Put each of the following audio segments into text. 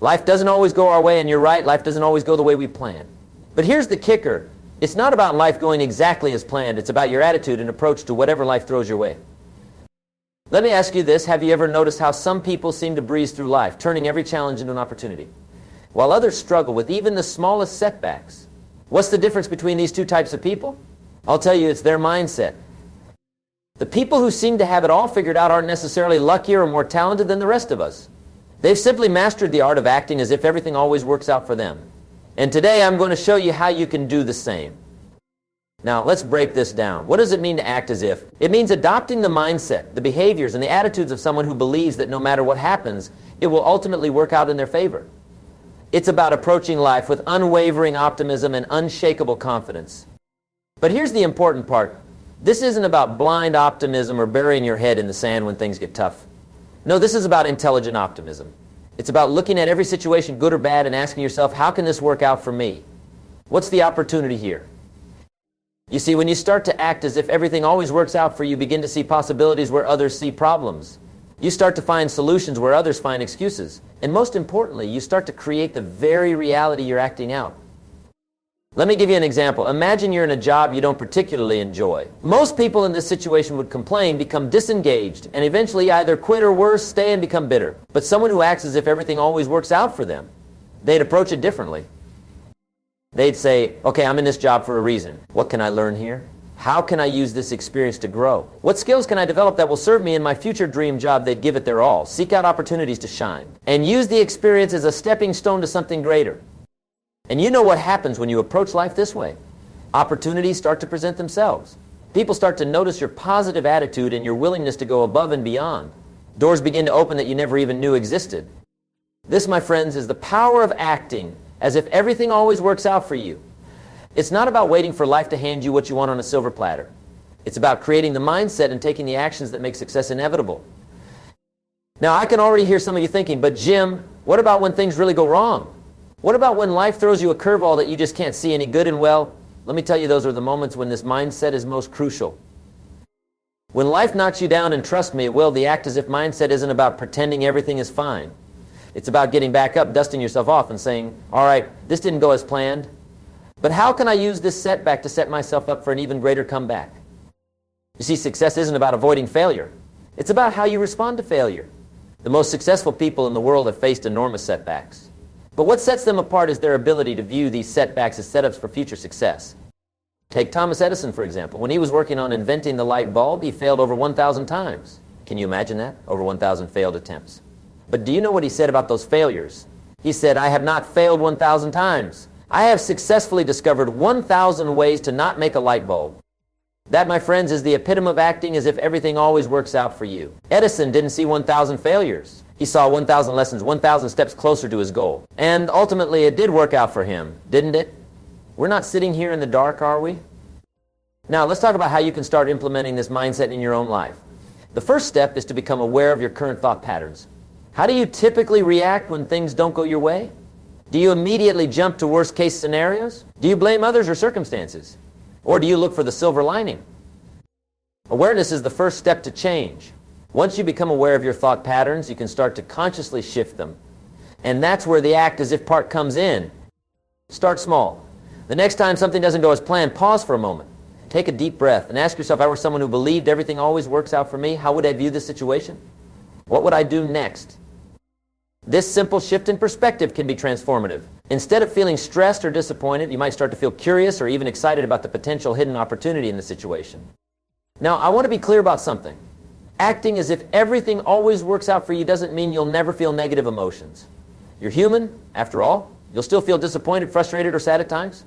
Life doesn't always go our way, and you're right, life doesn't always go the way we plan. But here's the kicker. It's not about life going exactly as planned. It's about your attitude and approach to whatever life throws your way. Let me ask you this. Have you ever noticed how some people seem to breeze through life, turning every challenge into an opportunity, while others struggle with even the smallest setbacks? What's the difference between these two types of people? I'll tell you, it's their mindset. The people who seem to have it all figured out aren't necessarily luckier or more talented than the rest of us. They've simply mastered the art of acting as if everything always works out for them. And today I'm going to show you how you can do the same. Now, let's break this down. What does it mean to act as if? It means adopting the mindset, the behaviors, and the attitudes of someone who believes that no matter what happens, it will ultimately work out in their favor. It's about approaching life with unwavering optimism and unshakable confidence. But here's the important part. This isn't about blind optimism or burying your head in the sand when things get tough. No, this is about intelligent optimism. It's about looking at every situation, good or bad, and asking yourself, how can this work out for me? What's the opportunity here? You see, when you start to act as if everything always works out for you, you begin to see possibilities where others see problems. You start to find solutions where others find excuses. And most importantly, you start to create the very reality you're acting out. Let me give you an example. Imagine you're in a job you don't particularly enjoy. Most people in this situation would complain, become disengaged, and eventually either quit or worse, stay and become bitter. But someone who acts as if everything always works out for them, they'd approach it differently. They'd say, okay, I'm in this job for a reason. What can I learn here? How can I use this experience to grow? What skills can I develop that will serve me in my future dream job? They'd give it their all. Seek out opportunities to shine. And use the experience as a stepping stone to something greater. And you know what happens when you approach life this way. Opportunities start to present themselves. People start to notice your positive attitude and your willingness to go above and beyond. Doors begin to open that you never even knew existed. This, my friends, is the power of acting as if everything always works out for you. It's not about waiting for life to hand you what you want on a silver platter. It's about creating the mindset and taking the actions that make success inevitable. Now, I can already hear some of you thinking, but Jim, what about when things really go wrong? What about when life throws you a curveball that you just can't see any good? And well, let me tell you, those are the moments when this mindset is most crucial. When life knocks you down, and trust me, it will, the act as if mindset isn't about pretending everything is fine. It's about getting back up, dusting yourself off, and saying, all right, this didn't go as planned, but how can I use this setback to set myself up for an even greater comeback? You see, success isn't about avoiding failure. It's about how you respond to failure. The most successful people in the world have faced enormous setbacks. But what sets them apart is their ability to view these setbacks as setups for future success. Take Thomas Edison, for example. When he was working on inventing the light bulb, he failed over 1,000 times. Can you imagine that? Over 1,000 failed attempts. But do you know what he said about those failures? He said, I have not failed 1,000 times. I have successfully discovered 1,000 ways to not make a light bulb. That, my friends, is the epitome of acting as if everything always works out for you. Edison didn't see 1,000 failures. He saw 1,000 lessons, 1,000 steps closer to his goal. And ultimately, it did work out for him, didn't it? We're not sitting here in the dark, are we? Now, let's talk about how you can start implementing this mindset in your own life. The first step is to become aware of your current thought patterns. How do you typically react when things don't go your way? Do you immediately jump to worst-case scenarios? Do you blame others or circumstances? Or do you look for the silver lining? Awareness is the first step to change. Once you become aware of your thought patterns, you can start to consciously shift them. And that's where the act as if part comes in. Start small. The next time something doesn't go as planned, pause for a moment. Take a deep breath and ask yourself, if I were someone who believed everything always works out for me, how would I view this situation? What would I do next? This simple shift in perspective can be transformative. Instead of feeling stressed or disappointed, you might start to feel curious or even excited about the potential hidden opportunity in the situation. Now, I want to be clear about something. Acting as if everything always works out for you doesn't mean you'll never feel negative emotions. You're human, after all. You'll still feel disappointed, frustrated, or sad at times.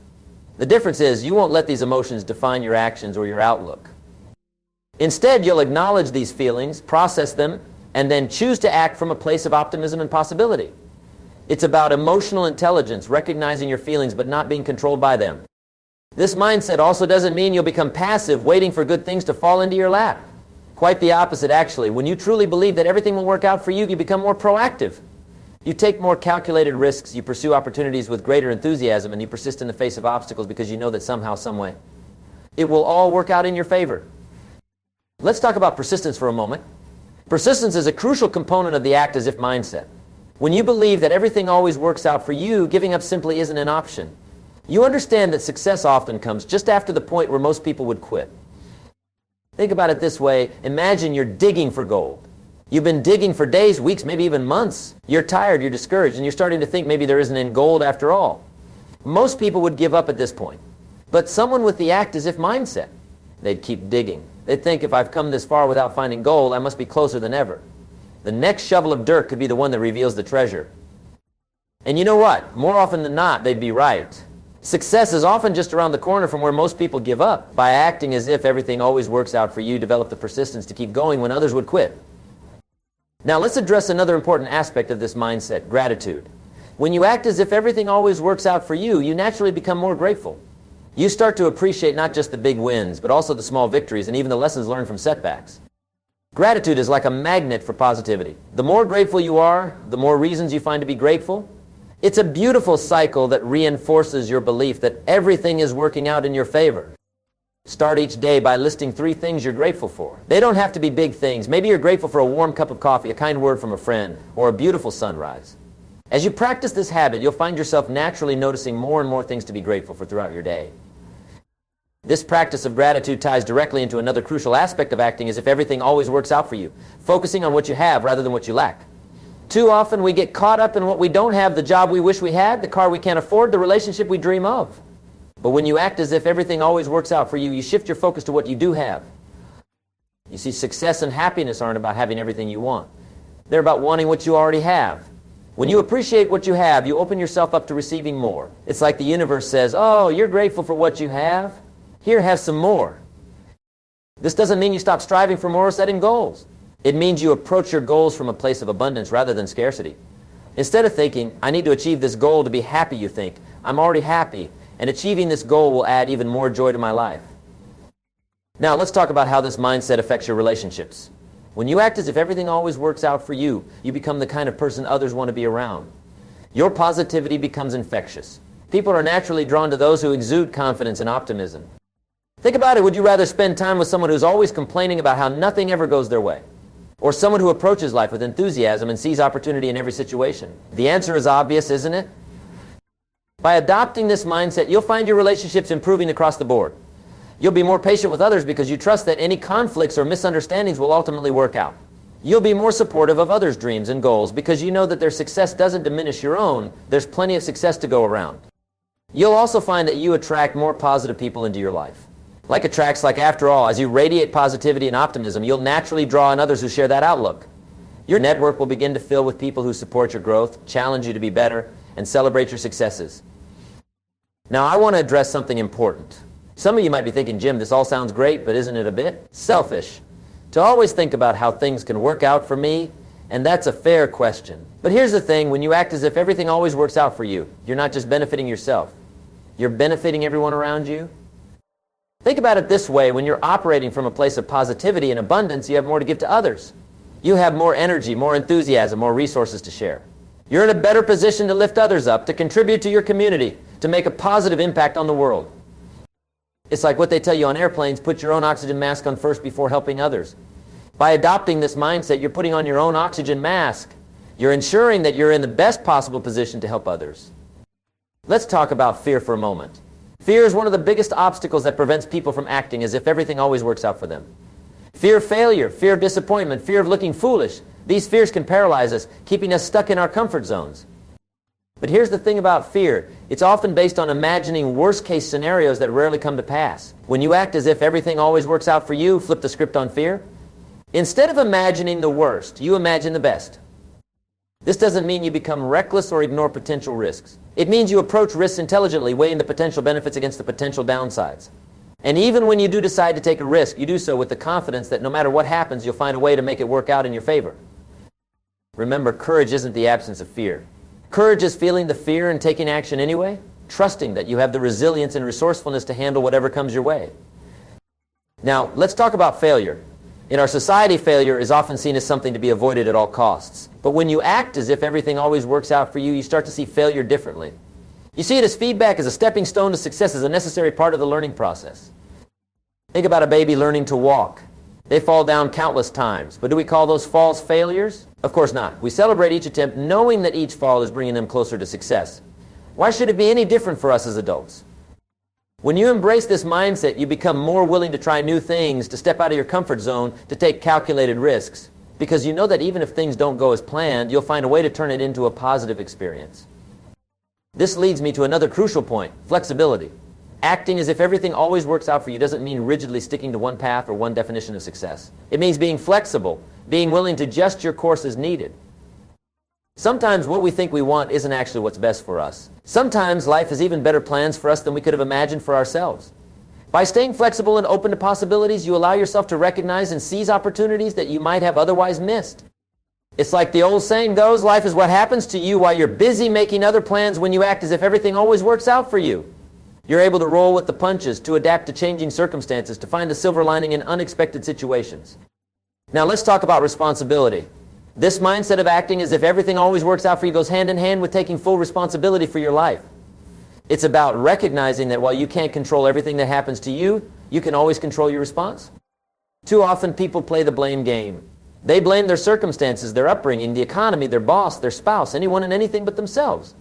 The difference is you won't let these emotions define your actions or your outlook. Instead, you'll acknowledge these feelings, process them, and then choose to act from a place of optimism and possibility. It's about emotional intelligence, recognizing your feelings but not being controlled by them. This mindset also doesn't mean you'll become passive, waiting for good things to fall into your lap. Quite the opposite, actually. When you truly believe that everything will work out for you, you become more proactive. You take more calculated risks, you pursue opportunities with greater enthusiasm, and you persist in the face of obstacles because you know that somehow, some way, it will all work out in your favor. Let's talk about persistence for a moment. Persistence is a crucial component of the act as if mindset. When you believe that everything always works out for you, giving up simply isn't an option. You understand that success often comes just after the point where most people would quit. Think about it this way. Imagine you're digging for gold. You've been digging for days, weeks, maybe even months. You're tired, you're discouraged, and you're starting to think maybe there isn't any gold after all. Most people would give up at this point. But someone with the act as if mindset, they'd keep digging. They'd think, if I've come this far without finding gold, I must be closer than ever. The next shovel of dirt could be the one that reveals the treasure. And you know what? More often than not, they'd be right. Success is often just around the corner from where most people give up. By acting as if everything always works out for you, develop the persistence to keep going when others would quit. Now let's address another important aspect of this mindset, gratitude. When you act as if everything always works out for you, you naturally become more grateful. You start to appreciate not just the big wins, but also the small victories and even the lessons learned from setbacks. Gratitude is like a magnet for positivity. The more grateful you are, the more reasons you find to be grateful. It's a beautiful cycle that reinforces your belief that everything is working out in your favor. Start each day by listing 3 things you're grateful for. They don't have to be big things. Maybe you're grateful for a warm cup of coffee, a kind word from a friend, or a beautiful sunrise. As you practice this habit, you'll find yourself naturally noticing more and more things to be grateful for throughout your day. This practice of gratitude ties directly into another crucial aspect of acting as if everything always works out for you, focusing on what you have rather than what you lack. Too often we get caught up in what we don't have, the job we wish we had, the car we can't afford, the relationship we dream of. But when you act as if everything always works out for you, you shift your focus to what you do have. You see, success and happiness aren't about having everything you want. They're about wanting what you already have. When you appreciate what you have, you open yourself up to receiving more. It's like the universe says, oh, you're grateful for what you have? Here, have some more. This doesn't mean you stop striving for more or setting goals. It means you approach your goals from a place of abundance rather than scarcity. Instead of thinking, I need to achieve this goal to be happy, you think, I'm already happy, and achieving this goal will add even more joy to my life. Now, let's talk about how this mindset affects your relationships. When you act as if everything always works out for you, you become the kind of person others want to be around. Your positivity becomes infectious. People are naturally drawn to those who exude confidence and optimism. Think about it. Would you rather spend time with someone who's always complaining about how nothing ever goes their way? Or someone who approaches life with enthusiasm and sees opportunity in every situation? The answer is obvious, isn't it? By adopting this mindset, you'll find your relationships improving across the board. You'll be more patient with others because you trust that any conflicts or misunderstandings will ultimately work out. You'll be more supportive of others' dreams and goals because you know that their success doesn't diminish your own. There's plenty of success to go around. You'll also find that you attract more positive people into your life. Like attracts like, after all, as you radiate positivity and optimism, you'll naturally draw in others who share that outlook. Your network will begin to fill with people who support your growth, challenge you to be better, and celebrate your successes. Now, I want to address something important. Some of you might be thinking, Jim, this all sounds great, but isn't it a bit selfish to always think about how things can work out for me? And that's a fair question. But here's the thing, when you act as if everything always works out for you, you're not just benefiting yourself. You're benefiting everyone around you. Think about it this way, when you're operating from a place of positivity and abundance, you have more to give to others. You have more energy, more enthusiasm, more resources to share. You're in a better position to lift others up, to contribute to your community, to make a positive impact on the world. It's like what they tell you on airplanes, put your own oxygen mask on first before helping others. By adopting this mindset, you're putting on your own oxygen mask. You're ensuring that you're in the best possible position to help others. Let's talk about fear for a moment. Fear is one of the biggest obstacles that prevents people from acting as if everything always works out for them. Fear of failure, fear of disappointment, fear of looking foolish. These fears can paralyze us, keeping us stuck in our comfort zones. But here's the thing about fear. It's often based on imagining worst-case scenarios that rarely come to pass. When you act as if everything always works out for you, flip the script on fear. Instead of imagining the worst, you imagine the best. This doesn't mean you become reckless or ignore potential risks. It means you approach risks intelligently, weighing the potential benefits against the potential downsides. And even when you do decide to take a risk, you do so with the confidence that no matter what happens, you'll find a way to make it work out in your favor. Remember, courage isn't the absence of fear. Courage is feeling the fear and taking action anyway, trusting that you have the resilience and resourcefulness to handle whatever comes your way. Now, let's talk about failure. In our society, failure is often seen as something to be avoided at all costs. But when you act as if everything always works out for you, you start to see failure differently. You see it as feedback, as a stepping stone to success, as a necessary part of the learning process. Think about a baby learning to walk. They fall down countless times. But do we call those falls failures? Of course not. We celebrate each attempt knowing that each fall is bringing them closer to success. Why should it be any different for us as adults? When you embrace this mindset, you become more willing to try new things, to step out of your comfort zone, to take calculated risks, because you know that even if things don't go as planned, you'll find a way to turn it into a positive experience. This leads me to another crucial point, flexibility. Acting as if everything always works out for you doesn't mean rigidly sticking to one path or one definition of success. It means being flexible, being willing to adjust your course as needed. Sometimes what we think we want isn't actually what's best for us. Sometimes life has even better plans for us than we could have imagined for ourselves. By staying flexible and open to possibilities, you allow yourself to recognize and seize opportunities that you might have otherwise missed. It's like the old saying goes, life is what happens to you while you're busy making other plans when you act as if everything always works out for you. You're able to roll with the punches, to adapt to changing circumstances, to find the silver lining in unexpected situations. Now let's talk about responsibility. This mindset of acting as if everything always works out for you goes hand in hand with taking full responsibility for your life. It's about recognizing that while you can't control everything that happens to you, you can always control your response. Too often people play the blame game. They blame their circumstances, their upbringing, the economy, their boss, their spouse, anyone and anything but themselves.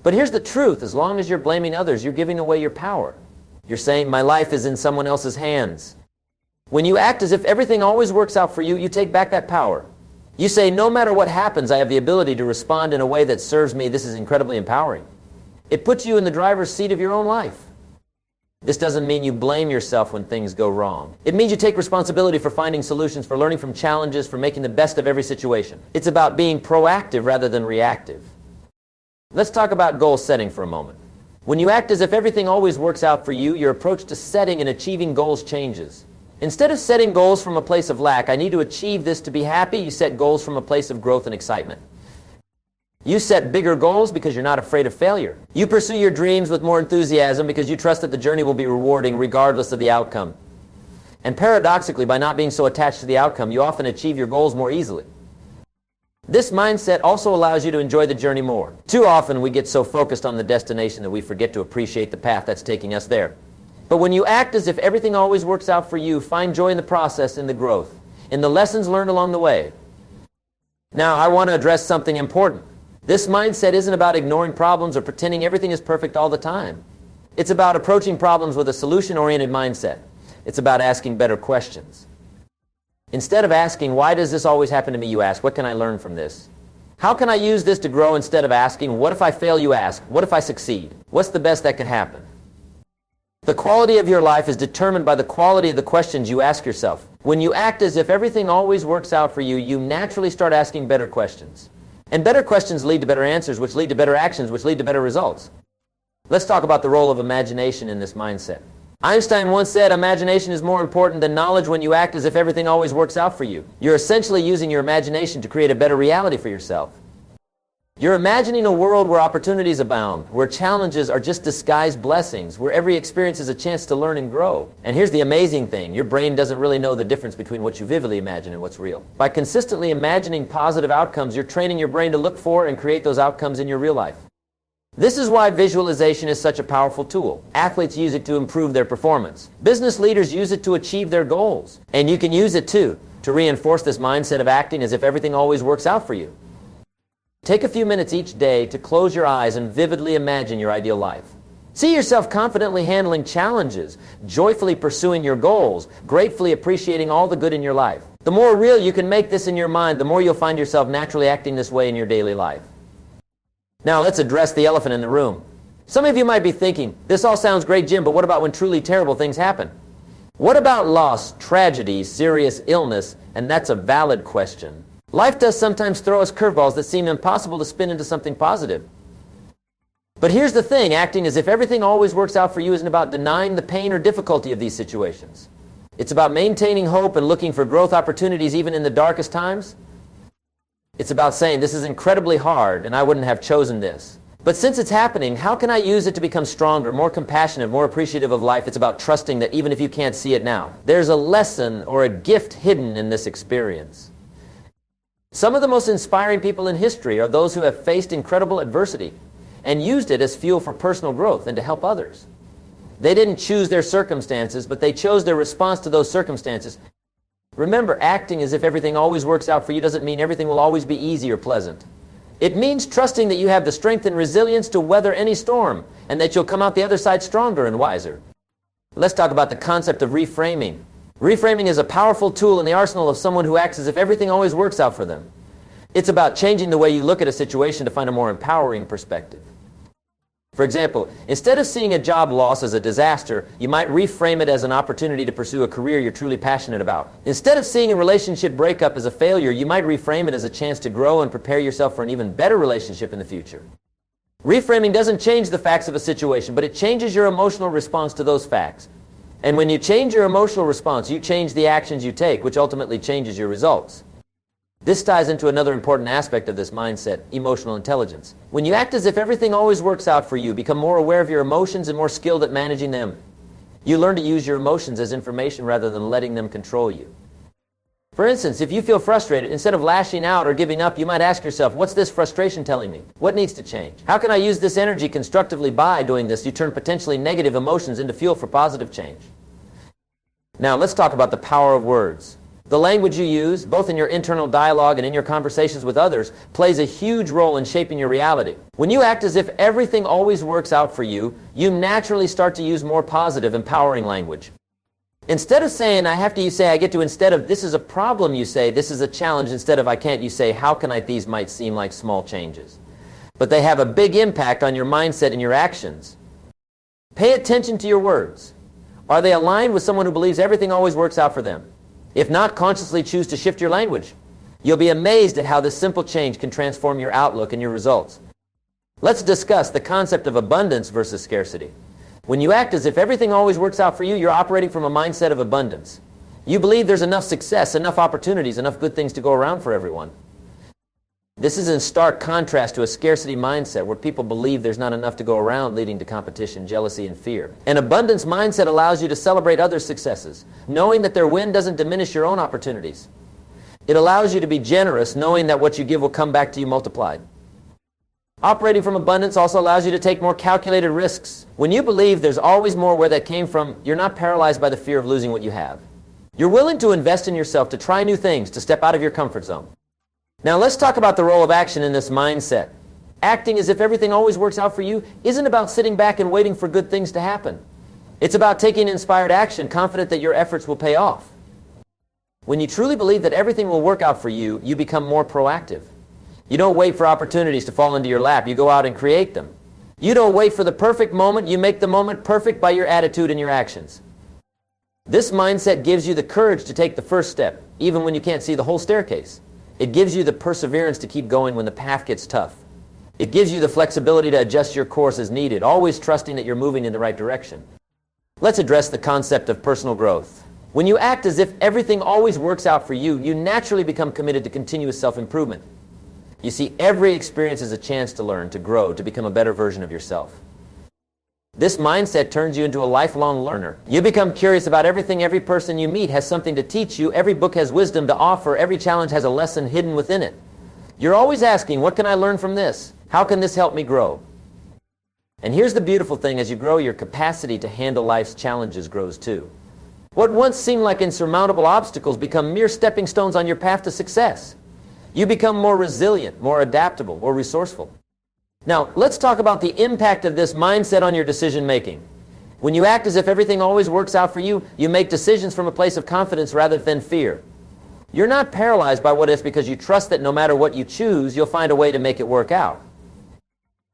But here's the truth. As long as you're blaming others, you're giving away your power. You're saying, my life is in someone else's hands. When you act as if everything always works out for you, you take back that power. You say, no matter what happens, I have the ability to respond in a way that serves me. This is incredibly empowering. It puts you in the driver's seat of your own life. This doesn't mean you blame yourself when things go wrong. It means you take responsibility for finding solutions, for learning from challenges, for making the best of every situation. It's about being proactive rather than reactive. Let's talk about goal setting for a moment. When you act as if everything always works out for you, your approach to setting and achieving goals changes. Instead of setting goals from a place of lack, I need to achieve this to be happy, you set goals from a place of growth and excitement. You set bigger goals because you're not afraid of failure. You pursue your dreams with more enthusiasm because you trust that the journey will be rewarding regardless of the outcome. And paradoxically, by not being so attached to the outcome, you often achieve your goals more easily. This mindset also allows you to enjoy the journey more. Too often we get so focused on the destination that we forget to appreciate the path that's taking us there. But when you act as if everything always works out for you, find joy in the process, in the growth, in the lessons learned along the way. Now, I want to address something important. This mindset isn't about ignoring problems or pretending everything is perfect all the time. It's about approaching problems with a solution-oriented mindset. It's about asking better questions. Instead of asking, why does this always happen to me, you ask, what can I learn from this? How can I use this to grow? Instead of asking, what if I fail, you ask, what if I succeed? What's the best that can happen? The quality of your life is determined by the quality of the questions you ask yourself. When you act as if everything always works out for you, you naturally start asking better questions. And better questions lead to better answers, which lead to better actions, which lead to better results. Let's talk about the role of imagination in this mindset. Einstein once said, imagination is more important than knowledge when you act as if everything always works out for you. You're essentially using your imagination to create a better reality for yourself. You're imagining a world where opportunities abound, where challenges are just disguised blessings, where every experience is a chance to learn and grow. And here's the amazing thing. Your brain doesn't really know the difference between what you vividly imagine and what's real. By consistently imagining positive outcomes, you're training your brain to look for and create those outcomes in your real life. This is why visualization is such a powerful tool. Athletes use it to improve their performance. Business leaders use it to achieve their goals. And you can use it too, to reinforce this mindset of acting as if everything always works out for you. Take a few minutes each day to close your eyes and vividly imagine your ideal life. See yourself confidently handling challenges, joyfully pursuing your goals, gratefully appreciating all the good in your life. The more real you can make this in your mind, the more you'll find yourself naturally acting this way in your daily life. Now let's address the elephant in the room. Some of you might be thinking, this all sounds great, Jim, but what about when truly terrible things happen? What about loss, tragedy, serious illness? And that's a valid question. Life does sometimes throw us curveballs that seem impossible to spin into something positive. But here's the thing, acting as if everything always works out for you isn't about denying the pain or difficulty of these situations. It's about maintaining hope and looking for growth opportunities even in the darkest times. It's about saying, this is incredibly hard and I wouldn't have chosen this. But since it's happening, how can I use it to become stronger, more compassionate, more appreciative of life? It's about trusting that even if you can't see it now, there's a lesson or a gift hidden in this experience. Some of the most inspiring people in history are those who have faced incredible adversity and used it as fuel for personal growth and to help others. They didn't choose their circumstances, but they chose their response to those circumstances. Remember, acting as if everything always works out for you doesn't mean everything will always be easy or pleasant. It means trusting that you have the strength and resilience to weather any storm, and that you'll come out the other side stronger and wiser. Let's talk about the concept of reframing. Reframing is a powerful tool in the arsenal of someone who acts as if everything always works out for them. It's about changing the way you look at a situation to find a more empowering perspective. For example, instead of seeing a job loss as a disaster, you might reframe it as an opportunity to pursue a career you're truly passionate about. Instead of seeing a relationship breakup as a failure, you might reframe it as a chance to grow and prepare yourself for an even better relationship in the future. Reframing doesn't change the facts of a situation, but it changes your emotional response to those facts. And when you change your emotional response, you change the actions you take, which ultimately changes your results. This ties into another important aspect of this mindset, emotional intelligence. When you act as if everything always works out for you, become more aware of your emotions and more skilled at managing them. You learn to use your emotions as information rather than letting them control you. For instance, if you feel frustrated, instead of lashing out or giving up, you might ask yourself, what's this frustration telling me? What needs to change? How can I use this energy constructively? By doing this, you turn potentially negative emotions into fuel for positive change. Now, let's talk about the power of words. The language you use, both in your internal dialogue and in your conversations with others, plays a huge role in shaping your reality. When you act as if everything always works out for you, you naturally start to use more positive, empowering language. Instead of saying, I have to, you say, I get to. Instead of, this is a problem, you say, this is a challenge. Instead of, I can't, you say, how can I? These might seem like small changes, but they have a big impact on your mindset and your actions. Pay attention to your words. Are they aligned with someone who believes everything always works out for them? If not, consciously choose to shift your language. You'll be amazed at how this simple change can transform your outlook and your results. Let's discuss the concept of abundance versus scarcity. When you act as if everything always works out for you, you're operating from a mindset of abundance. You believe there's enough success, enough opportunities, enough good things to go around for everyone. This is in stark contrast to a scarcity mindset where people believe there's not enough to go around, leading to competition, jealousy, and fear. An abundance mindset allows you to celebrate others' successes, knowing that their win doesn't diminish your own opportunities. It allows you to be generous, knowing that what you give will come back to you multiplied. Operating from abundance also allows you to take more calculated risks. When you believe there's always more where that came from, you're not paralyzed by the fear of losing what you have. You're willing to invest in yourself, to try new things, to step out of your comfort zone. Now let's talk about the role of action in this mindset. Acting as if everything always works out for you isn't about sitting back and waiting for good things to happen. It's about taking inspired action, confident that your efforts will pay off. When you truly believe that everything will work out for you, you become more proactive. You don't wait for opportunities to fall into your lap. You go out and create them. You don't wait for the perfect moment. You make the moment perfect by your attitude and your actions. This mindset gives you the courage to take the first step, even when you can't see the whole staircase. It gives you the perseverance to keep going when the path gets tough. It gives you the flexibility to adjust your course as needed, always trusting that you're moving in the right direction. Let's address the concept of personal growth. When you act as if everything always works out for you, you naturally become committed to continuous self-improvement. You see, every experience is a chance to learn, to grow, to become a better version of yourself. This mindset turns you into a lifelong learner. You become curious about everything. Every person you meet has something to teach you. Every book has wisdom to offer. Every challenge has a lesson hidden within it. You're always asking, what can I learn from this? How can this help me grow? And here's the beautiful thing, as you grow, your capacity to handle life's challenges grows too. What once seemed like insurmountable obstacles become mere stepping stones on your path to success. You become more resilient, more adaptable, more resourceful. Now, let's talk about the impact of this mindset on your decision making. When you act as if everything always works out for you, you make decisions from a place of confidence rather than fear. You're not paralyzed by what ifs because you trust that no matter what you choose, you'll find a way to make it work out.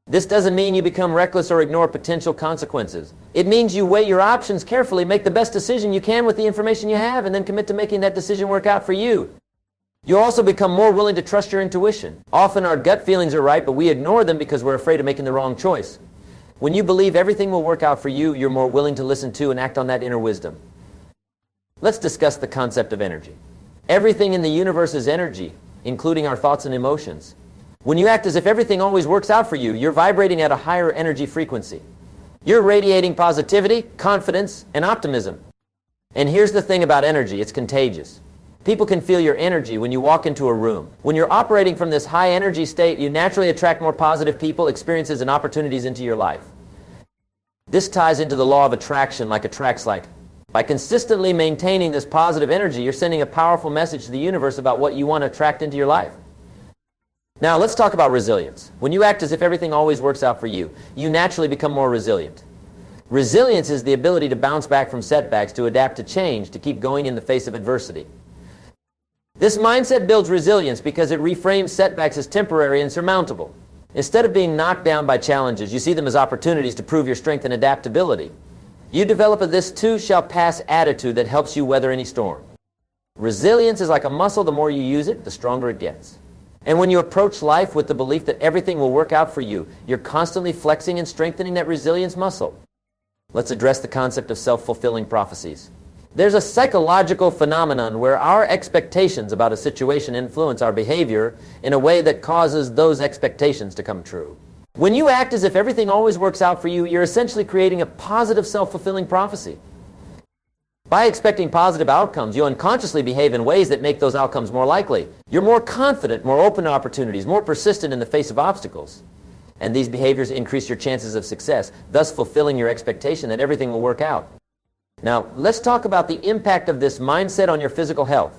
This doesn't mean you become reckless or ignore potential consequences. It means you weigh your options carefully, make the best decision you can with the information you have, and then commit to making that decision work out for you. You also become more willing to trust your intuition. Often our gut feelings are right, but we ignore them because we're afraid of making the wrong choice. When you believe everything will work out for you, you're more willing to listen to and act on that inner wisdom. Let's discuss the concept of energy. Everything in the universe is energy, including our thoughts and emotions. When you act as if everything always works out for you, you're vibrating at a higher energy frequency. You're radiating positivity, confidence, and optimism. And here's the thing about energy, it's contagious. People can feel your energy when you walk into a room. When you're operating from this high energy state, you naturally attract more positive people, experiences, and opportunities into your life. This ties into the law of attraction like attracts like. By consistently maintaining this positive energy, you're sending a powerful message to the universe about what you want to attract into your life. Now, let's talk about resilience. When you act as if everything always works out for you, you naturally become more resilient. Resilience is the ability to bounce back from setbacks, to adapt to change, to keep going in the face of adversity. This mindset builds resilience because it reframes setbacks as temporary and surmountable. Instead of being knocked down by challenges, you see them as opportunities to prove your strength and adaptability. You develop a "this too shall pass" attitude that helps you weather any storm. Resilience is like a muscle. The more you use it, the stronger it gets. And when you approach life with the belief that everything will work out for you, you're constantly flexing and strengthening that resilience muscle. Let's address the concept of self-fulfilling prophecies. There's a psychological phenomenon where our expectations about a situation influence our behavior in a way that causes those expectations to come true. When you act as if everything always works out for you, you're essentially creating a positive self-fulfilling prophecy. By expecting positive outcomes, you unconsciously behave in ways that make those outcomes more likely. You're more confident, more open to opportunities, more persistent in the face of obstacles. And these behaviors increase your chances of success, thus fulfilling your expectation that everything will work out. Now, let's talk about the impact of this mindset on your physical health.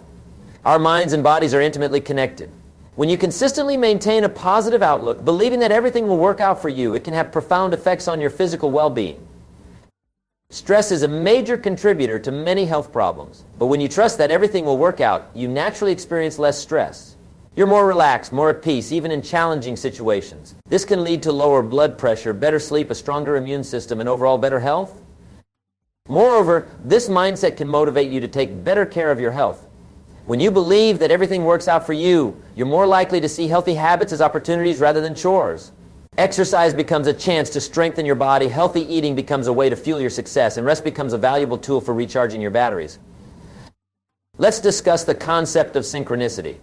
Our minds and bodies are intimately connected. When you consistently maintain a positive outlook, believing that everything will work out for you, it can have profound effects on your physical well-being. Stress is a major contributor to many health problems, but when you trust that everything will work out, you naturally experience less stress. You're more relaxed, more at peace, even in challenging situations. This can lead to lower blood pressure, better sleep, a stronger immune system, and overall better health. Moreover, this mindset can motivate you to take better care of your health. When you believe that everything works out for you, you're more likely to see healthy habits as opportunities rather than chores. Exercise becomes a chance to strengthen your body, healthy eating becomes a way to fuel your success, and rest becomes a valuable tool for recharging your batteries. Let's discuss the concept of synchronicity.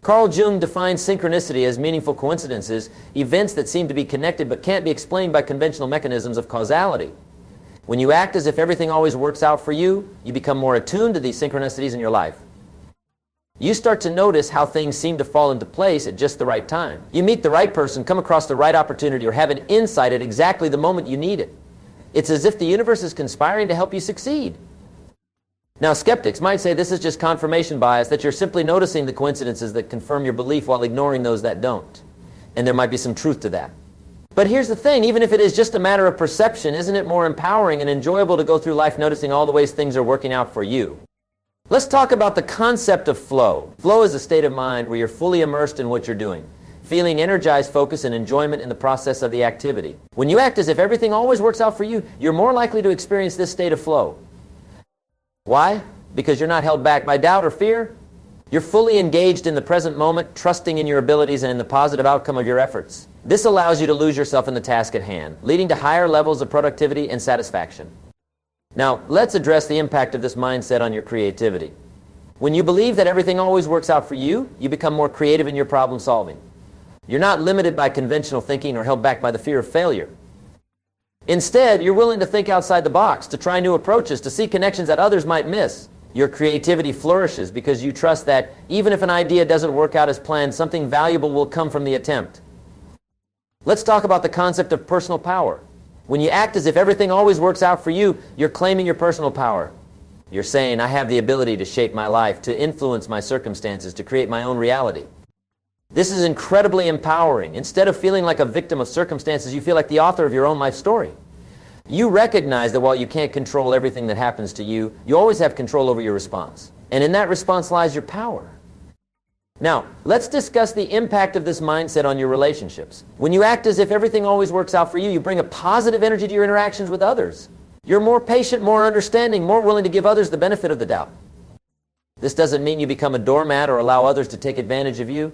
Carl Jung defines synchronicity as meaningful coincidences, events that seem to be connected but can't be explained by conventional mechanisms of causality. When you act as if everything always works out for you, you become more attuned to these synchronicities in your life. You start to notice how things seem to fall into place at just the right time. You meet the right person, come across the right opportunity, or have an insight at exactly the moment you need it. It's as if the universe is conspiring to help you succeed. Now, skeptics might say this is just confirmation bias, that you're simply noticing the coincidences that confirm your belief while ignoring those that don't. And there might be some truth to that. But here's the thing, even if it is just a matter of perception, isn't it more empowering and enjoyable to go through life noticing all the ways things are working out for you? Let's talk about the concept of flow. Flow is a state of mind where you're fully immersed in what you're doing, feeling energized focus and enjoyment in the process of the activity. When you act as if everything always works out for you, you're more likely to experience this state of flow. Why? Because you're not held back by doubt or fear. You're fully engaged in the present moment, trusting in your abilities and in the positive outcome of your efforts. This allows you to lose yourself in the task at hand, leading to higher levels of productivity and satisfaction. Now, let's address the impact of this mindset on your creativity. When you believe that everything always works out for you, you become more creative in your problem solving. You're not limited by conventional thinking or held back by the fear of failure. Instead, you're willing to think outside the box, to try new approaches, to see connections that others might miss. Your creativity flourishes because you trust that even if an idea doesn't work out as planned, something valuable will come from the attempt. Let's talk about the concept of personal power. When you act as if everything always works out for you, you're claiming your personal power. You're saying, I have the ability to shape my life, to influence my circumstances, to create my own reality. This is incredibly empowering. Instead of feeling like a victim of circumstances, you feel like the author of your own life story. You recognize that while you can't control everything that happens to you, you always have control over your response. And in that response lies your power. Now, let's discuss the impact of this mindset on your relationships. When you act as if everything always works out for you, you bring a positive energy to your interactions with others. You're more patient, more understanding, more willing to give others the benefit of the doubt. This doesn't mean you become a doormat or allow others to take advantage of you.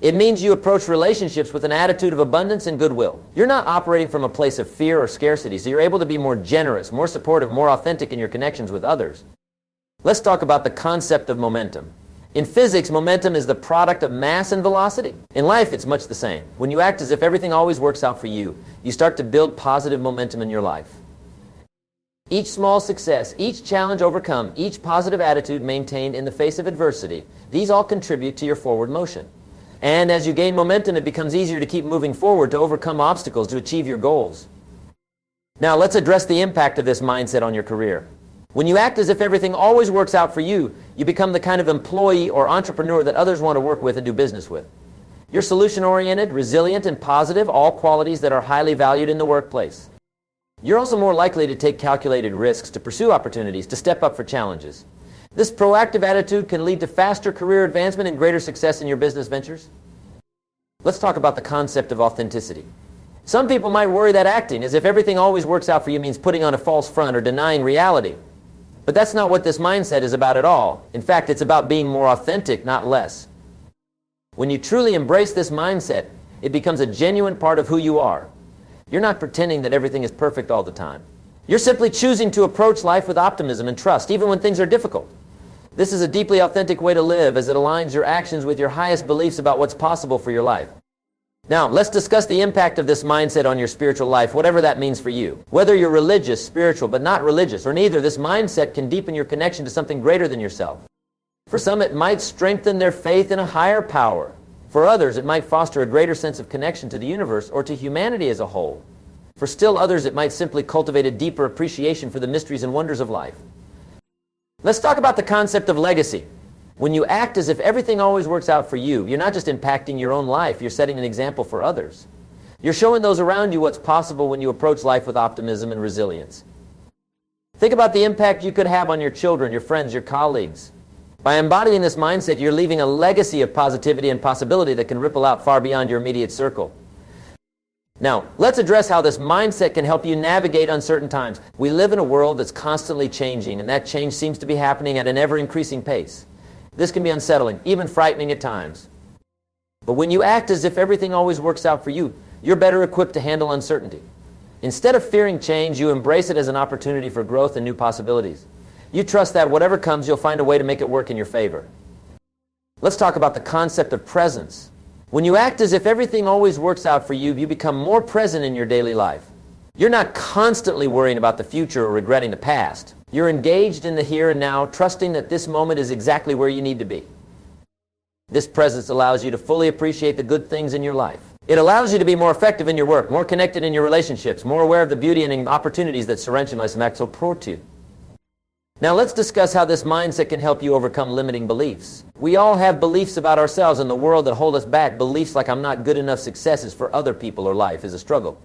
It means you approach relationships with an attitude of abundance and goodwill. You're not operating from a place of fear or scarcity, so you're able to be more generous, more supportive, more authentic in your connections with others. Let's talk about the concept of momentum. In physics, momentum is the product of mass and velocity. In life, it's much the same. When you act as if everything always works out for you, you start to build positive momentum in your life. Each small success, each challenge overcome, each positive attitude maintained in the face of adversity, these all contribute to your forward motion. And as you gain momentum, it becomes easier to keep moving forward, to overcome obstacles, to achieve your goals. Now, let's address the impact of this mindset on your career. When you act as if everything always works out for you, you become the kind of employee or entrepreneur that others want to work with and do business with. You're solution-oriented, resilient, and positive, all qualities that are highly valued in the workplace. You're also more likely to take calculated risks, to pursue opportunities, to step up for challenges. This proactive attitude can lead to faster career advancement and greater success in your business ventures. Let's talk about the concept of authenticity. Some people might worry that acting as if everything always works out for you means putting on a false front or denying reality. But that's not what this mindset is about at all. In fact, it's about being more authentic, not less. When you truly embrace this mindset, it becomes a genuine part of who you are. You're not pretending that everything is perfect all the time. You're simply choosing to approach life with optimism and trust, even when things are difficult. This is a deeply authentic way to live, as it aligns your actions with your highest beliefs about what's possible for your life. Now, let's discuss the impact of this mindset on your spiritual life, whatever that means for you. Whether you're religious, spiritual, but not religious, or neither, this mindset can deepen your connection to something greater than yourself. For some, it might strengthen their faith in a higher power. For others, it might foster a greater sense of connection to the universe or to humanity as a whole. For still others, it might simply cultivate a deeper appreciation for the mysteries and wonders of life. Let's talk about the concept of legacy. When you act as if everything always works out for you, you're not just impacting your own life, you're setting an example for others. You're showing those around you what's possible when you approach life with optimism and resilience. Think about the impact you could have on your children, your friends, your colleagues. By embodying this mindset, you're leaving a legacy of positivity and possibility that can ripple out far beyond your immediate circle. Now, let's address how this mindset can help you navigate uncertain times. We live in a world that's constantly changing, and that change seems to be happening at an ever-increasing pace. This can be unsettling, even frightening at times. But when you act as if everything always works out for you, you're better equipped to handle uncertainty. Instead of fearing change, you embrace it as an opportunity for growth and new possibilities. You trust that whatever comes, you'll find a way to make it work in your favor. Let's talk about the concept of presence. When you act as if everything always works out for you, you become more present in your daily life. You're not constantly worrying about the future or regretting the past. You're engaged in the here and now, trusting that this moment is exactly where you need to be. This presence allows you to fully appreciate the good things in your life. It allows you to be more effective in your work, more connected in your relationships, more aware of the beauty and opportunities that surround you. Now let's discuss how this mindset can help you overcome limiting beliefs. We all have beliefs about ourselves and the world that hold us back. Beliefs like I'm not good enough, success is for other people, or life is a struggle.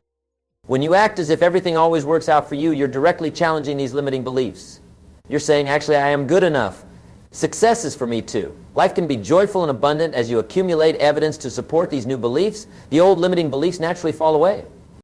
When you act as if everything always works out for you, you're directly challenging these limiting beliefs. You're saying, actually, I am good enough. Success is for me too. Life can be joyful and abundant as you accumulate evidence to support these new beliefs. The old limiting beliefs naturally fall away.